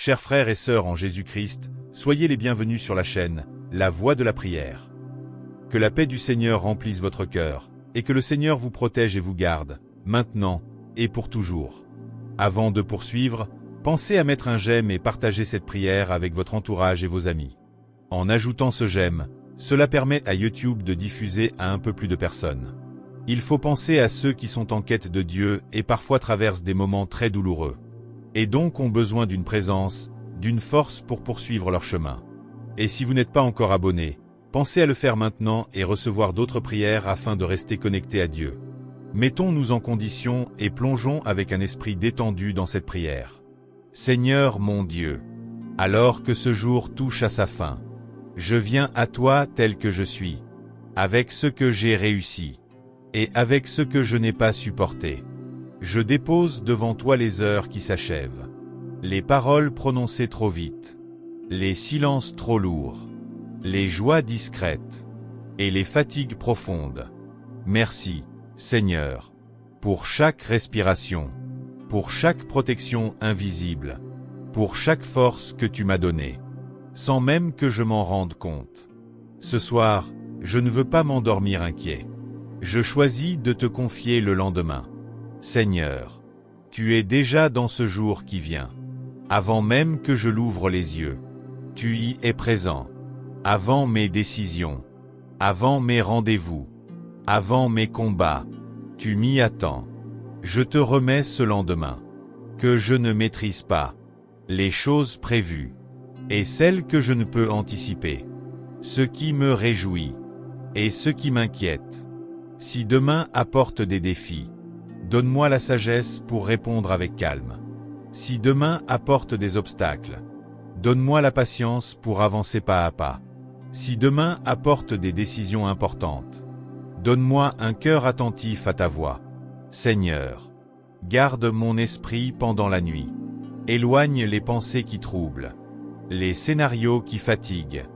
Chers frères et sœurs en Jésus-Christ, soyez les bienvenus sur la chaîne, La Voix de la Prière. Que la paix du Seigneur remplisse votre cœur, et que le Seigneur vous protège et vous garde, maintenant et pour toujours. Avant de poursuivre, pensez à mettre un j'aime et partager cette prière avec votre entourage et vos amis. En ajoutant ce j'aime, cela permet à YouTube de diffuser à un peu plus de personnes. Il faut penser à ceux qui sont en quête de Dieu et parfois traversent des moments très douloureux. Et donc ont besoin d'une présence, d'une force pour poursuivre leur chemin. Et si vous n'êtes pas encore abonné, pensez à le faire maintenant et recevoir d'autres prières afin de rester connecté à Dieu. Mettons-nous en condition et plongeons avec un esprit détendu dans cette prière. Seigneur mon Dieu, alors que ce jour touche à sa fin, je viens à toi tel que je suis, avec ce que j'ai réussi, et avec ce que je n'ai pas supporté. Je dépose devant toi les heures qui s'achèvent, les paroles prononcées trop vite, les silences trop lourds, les joies discrètes, et les fatigues profondes. Merci, Seigneur, pour chaque respiration, pour chaque protection invisible, pour chaque force que tu m'as donnée, sans même que je m'en rende compte. Ce soir, je ne veux pas m'endormir inquiet. Je choisis de te confier le lendemain. Seigneur, tu es déjà dans ce jour qui vient. Avant même que je l'ouvre les yeux, tu y es présent. Avant mes décisions, avant mes rendez-vous, avant mes combats, tu m'y attends. Je te remets ce lendemain, que je ne maîtrise pas, les choses prévues, et celles que je ne peux anticiper, ce qui me réjouit, et ce qui m'inquiète. Si demain apporte des défis, donne-moi la sagesse pour répondre avec calme. Si demain apporte des obstacles, donne-moi la patience pour avancer pas à pas. Si demain apporte des décisions importantes, donne-moi un cœur attentif à ta voix. Seigneur, garde mon esprit pendant la nuit. Éloigne les pensées qui troublent, les scénarios qui fatiguent,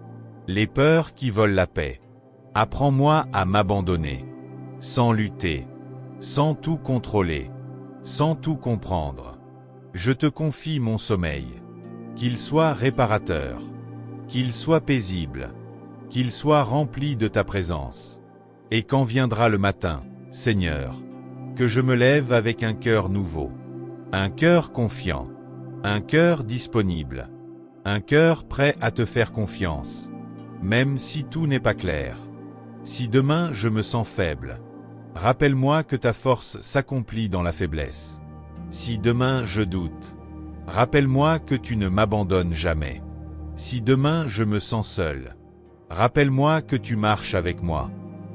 les peurs qui volent la paix. Apprends-moi à m'abandonner, sans lutter, sans tout contrôler, sans tout comprendre. Je te confie mon sommeil, qu'il soit réparateur, qu'il soit paisible, qu'il soit rempli de ta présence. Et quand viendra le matin, Seigneur, que je me lève avec un cœur nouveau, un cœur confiant, un cœur disponible, un cœur prêt à te faire confiance, même si tout n'est pas clair. Si demain je me sens faible, rappelle-moi que ta force s'accomplit dans la faiblesse. Si demain je doute, rappelle-moi que tu ne m'abandonnes jamais. Si demain je me sens seul, rappelle-moi que tu marches avec moi.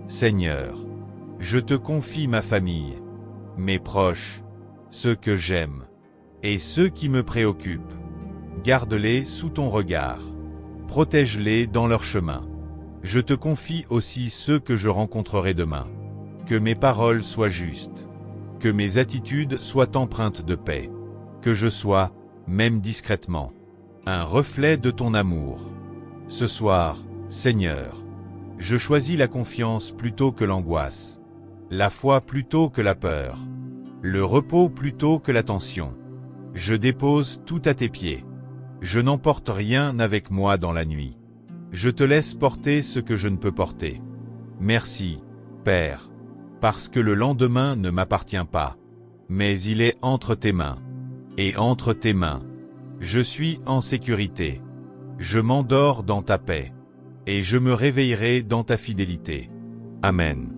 Seigneur, je te confie ma famille, mes proches, ceux que j'aime, et ceux qui me préoccupent. Garde-les sous ton regard. Protège-les dans leur chemin. Je te confie aussi ceux que je rencontrerai demain. Que mes paroles soient justes. Que mes attitudes soient empreintes de paix. Que je sois, même discrètement, un reflet de ton amour. Ce soir, Seigneur, je choisis la confiance plutôt que l'angoisse, la foi plutôt que la peur, le repos plutôt que la tension. Je dépose tout à tes pieds. Je n'emporte rien avec moi dans la nuit. Je te laisse porter ce que je ne peux porter. Merci, Père, parce que le lendemain ne m'appartient pas, mais il est entre tes mains. Et entre tes mains, je suis en sécurité. Je m'endors dans ta paix, et je me réveillerai dans ta fidélité. Amen.